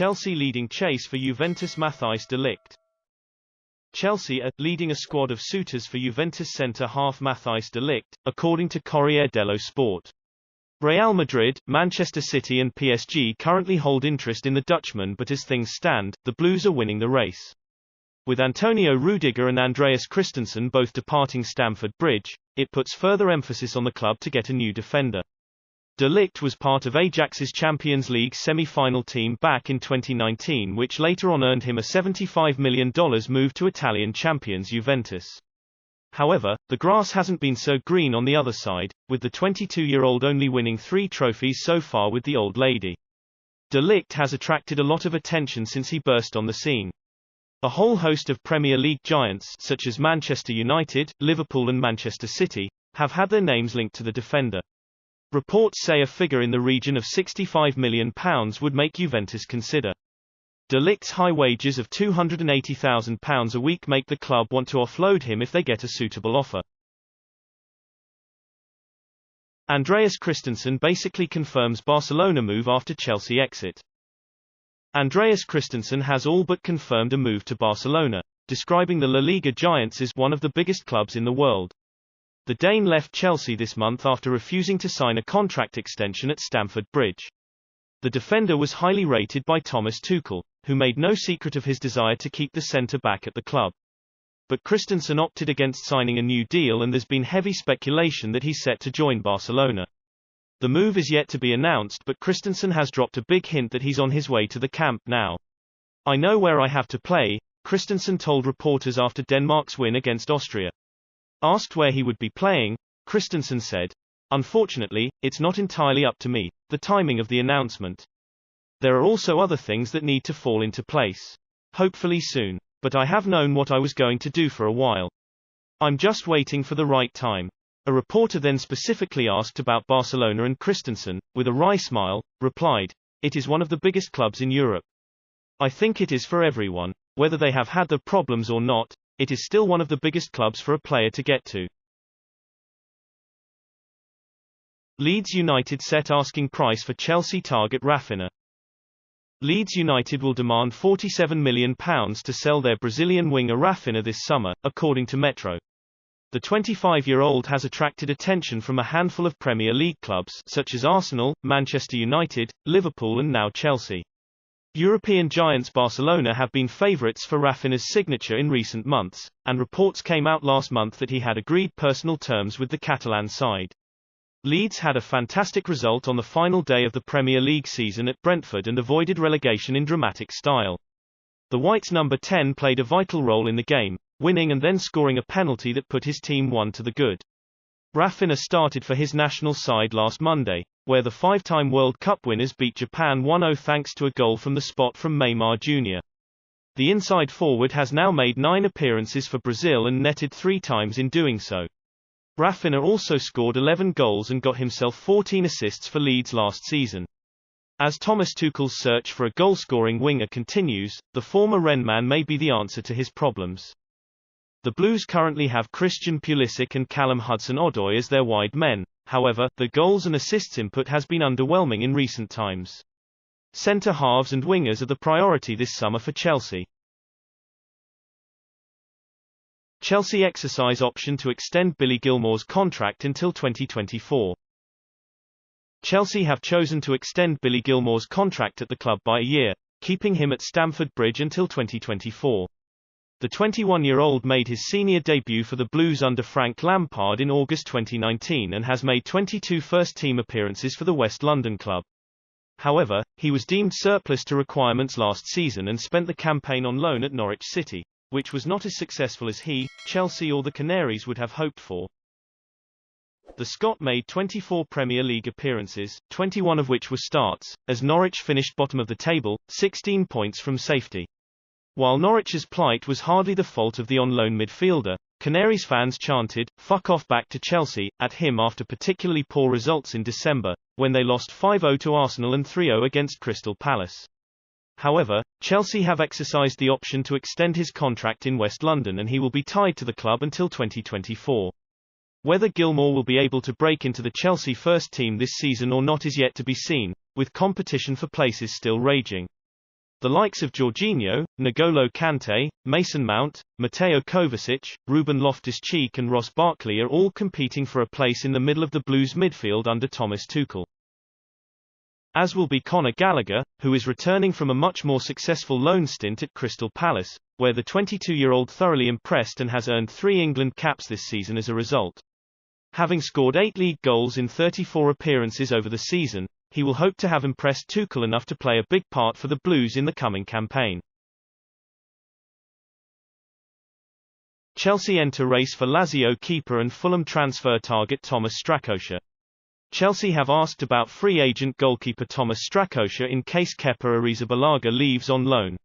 Chelsea leading chase for Juventus Matthijs De Ligt. Chelsea are leading a squad of suitors for Juventus centre-half Matthijs De Ligt, according to Corriere dello Sport. Real Madrid, Manchester City and PSG currently hold interest in the Dutchman, but as things stand, the Blues are winning the race. With Antonio Rudiger and Andreas Christensen both departing Stamford Bridge, it puts further emphasis on the club to get a new defender. De Ligt was part of Ajax's Champions League semi-final team back in 2019, which later on earned him a $75 million move to Italian champions Juventus. However, the grass hasn't been so green on the other side, with the 22-year-old only winning 3 trophies so far with the old lady. De Ligt has attracted a lot of attention since he burst on the scene. A whole host of Premier League giants, such as Manchester United, Liverpool and Manchester City, have had their names linked to the defender. Reports say a figure in the region of £65 million would make Juventus consider. De Ligt's high wages of £280,000 a week make the club want to offload him if they get a suitable offer. Andreas Christensen basically confirms Barcelona move after Chelsea exit. Andreas Christensen has all but confirmed a move to Barcelona, describing the La Liga giants as one of the biggest clubs in the world. The Dane left Chelsea this month after refusing to sign a contract extension at Stamford Bridge. The defender was highly rated by Thomas Tuchel, who made no secret of his desire to keep the centre-back at the club. But Christensen opted against signing a new deal, and there's been heavy speculation that he's set to join Barcelona. The move is yet to be announced, but Christensen has dropped a big hint that he's on his way to the camp now. "I know where I have to play," Christensen told reporters after Denmark's win against Austria. Asked where he would be playing, Christensen said, "Unfortunately, it's not entirely up to me, the timing of the announcement. There are also other things that need to fall into place. Hopefully soon. But I have known what I was going to do for a while. I'm just waiting for the right time." A reporter then specifically asked about Barcelona, and Christensen, with a wry smile, replied, "It is one of the biggest clubs in Europe. I think it is for everyone. Whether they have had their problems or not, it is still one of the biggest clubs for a player to get to." Leeds United set asking price for Chelsea target Raphinha. Leeds United will demand £47 million to sell their Brazilian winger Raphinha this summer, according to Metro. The 25-year-old has attracted attention from a handful of Premier League clubs, such as Arsenal, Manchester United, Liverpool and now Chelsea. European giants Barcelona have been favourites for Raphinha's signature in recent months, and reports came out last month that he had agreed personal terms with the Catalan side. Leeds had a fantastic result on the final day of the Premier League season at Brentford and avoided relegation in dramatic style. The Whites' number 10 played a vital role in the game, winning and then scoring a penalty that put his team 1-good. Raphinha started for his national side last Monday, where the 5-time World Cup winners beat Japan 1-0 thanks to a goal from the spot from Neymar Jr. The inside forward has now made 9 appearances for Brazil and netted 3 times in doing so. Raphinha also scored 11 goals and got himself 14 assists for Leeds last season. As Thomas Tuchel's search for a goal-scoring winger continues, the former Rennes man may be the answer to his problems. The Blues currently have Christian Pulisic and Callum Hudson-Odoi as their wide men. However, the goals and assists input has been underwhelming in recent times. Centre-halves and wingers are the priority this summer for Chelsea. Chelsea exercise option to extend Billy Gilmour's contract until 2024. Chelsea have chosen to extend Billy Gilmour's contract at the club by a year, keeping him at Stamford Bridge until 2024. The 21-year-old made his senior debut for the Blues under Frank Lampard in August 2019 and has made 22 first-team appearances for the West London club. However, he was deemed surplus to requirements last season and spent the campaign on loan at Norwich City, which was not as successful as he, Chelsea or the Canaries would have hoped for. The Scot made 24 Premier League appearances, 21 of which were starts, as Norwich finished bottom of the table, 16 points from safety. While Norwich's plight was hardly the fault of the on-loan midfielder, Canaries fans chanted, "Fuck off back to Chelsea," at him after particularly poor results in December, when they lost 5-0 to Arsenal and 3-0 against Crystal Palace. However, Chelsea have exercised the option to extend his contract in West London and he will be tied to the club until 2024. Whether Gilmour will be able to break into the Chelsea first team this season or not is yet to be seen, with competition for places still raging. The likes of Jorginho, N'Golo Kante, Mason Mount, Mateo Kovacic, Ruben Loftus-Cheek and Ross Barkley are all competing for a place in the middle of the Blues' midfield under Thomas Tuchel. As will be Conor Gallagher, who is returning from a much more successful loan stint at Crystal Palace, where the 22-year-old thoroughly impressed and has earned 3 England caps this season as a result. Having scored 8 league goals in 34 appearances over the season, he will hope to have impressed Tuchel enough to play a big part for the Blues in the coming campaign. Chelsea enter race for Lazio keeper and Fulham transfer target Thomas Strakosha. Chelsea have asked about free agent goalkeeper Thomas Strakosha in case Kepa Arrizabalaga leaves on loan.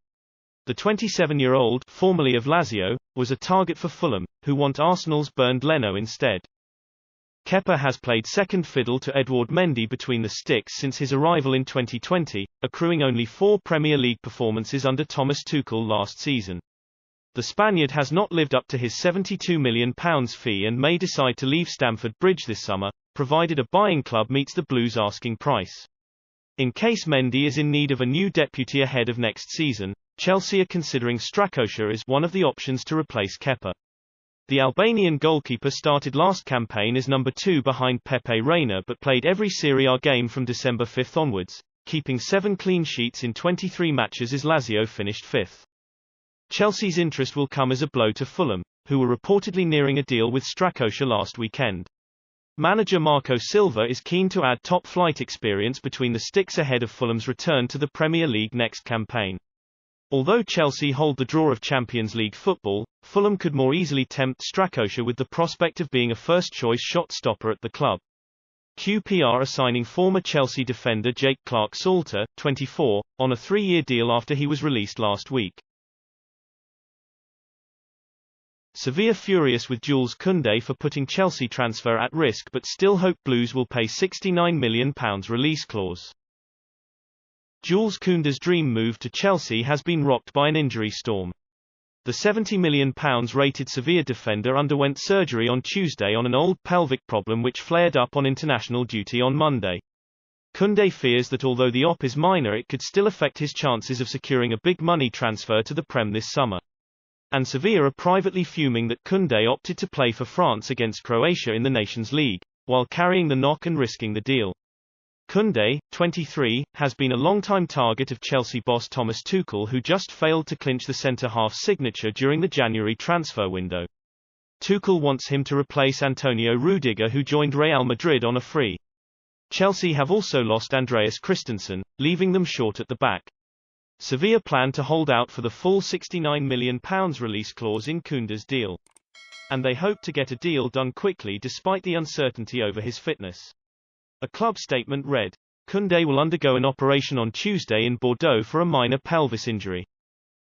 The 27-year-old, formerly of Lazio, was a target for Fulham, who want Arsenal's Bernd Leno instead. Kepa has played second fiddle to Edouard Mendy between the sticks since his arrival in 2020, accruing only 4 Premier League performances under Thomas Tuchel last season. The Spaniard has not lived up to his £72 million fee and may decide to leave Stamford Bridge this summer, provided a buying club meets the Blues' asking price. In case Mendy is in need of a new deputy ahead of next season, Chelsea are considering Strakosha as one of the options to replace Kepa. The Albanian goalkeeper started last campaign as number 2 behind Pepe Reina but played every Serie A game from December 5 onwards, keeping 7 clean sheets in 23 matches as Lazio finished 5th. Chelsea's interest will come as a blow to Fulham, who were reportedly nearing a deal with Strakosha last weekend. Manager Marco Silva is keen to add top-flight experience between the sticks ahead of Fulham's return to the Premier League next campaign. Although Chelsea hold the draw of Champions League football, Fulham could more easily tempt Strakosha with the prospect of being a first-choice shot-stopper at the club. QPR are signing former Chelsea defender Jake Clarke-Salter, 24, on a 3-year deal after he was released last week. Sevilla furious with Jules Kounde for putting Chelsea transfer at risk but still hope Blues will pay £69 million release clause. Jules Kounde's dream move to Chelsea has been rocked by an injury storm. The £70 million rated Sevilla defender underwent surgery on Tuesday on an old pelvic problem which flared up on international duty on Monday. Kounde fears that although the op is minor it could still affect his chances of securing a big money transfer to the Prem this summer. And Sevilla are privately fuming that Kounde opted to play for France against Croatia in the Nations League, while carrying the knock and risking the deal. Kounde, 23, has been a long-time target of Chelsea boss Thomas Tuchel who just failed to clinch the centre-half's signature during the January transfer window. Tuchel wants him to replace Antonio Rudiger who joined Real Madrid on a free. Chelsea have also lost Andreas Christensen, leaving them short at the back. Sevilla plan to hold out for the full £69 million release clause in Kounde's deal. And they hope to get a deal done quickly despite the uncertainty over his fitness. A club statement read, Kounde will undergo an operation on Tuesday in Bordeaux for a minor pelvis injury.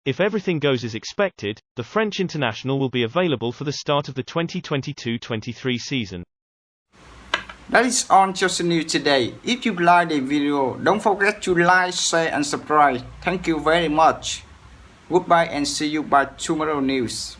If everything goes as expected, the French international will be available for the start of the 2022-23 season. That is all Chelsea News today. If you like the video, don't forget to like, share and subscribe. Thank you very much. Goodbye and see you by tomorrow news.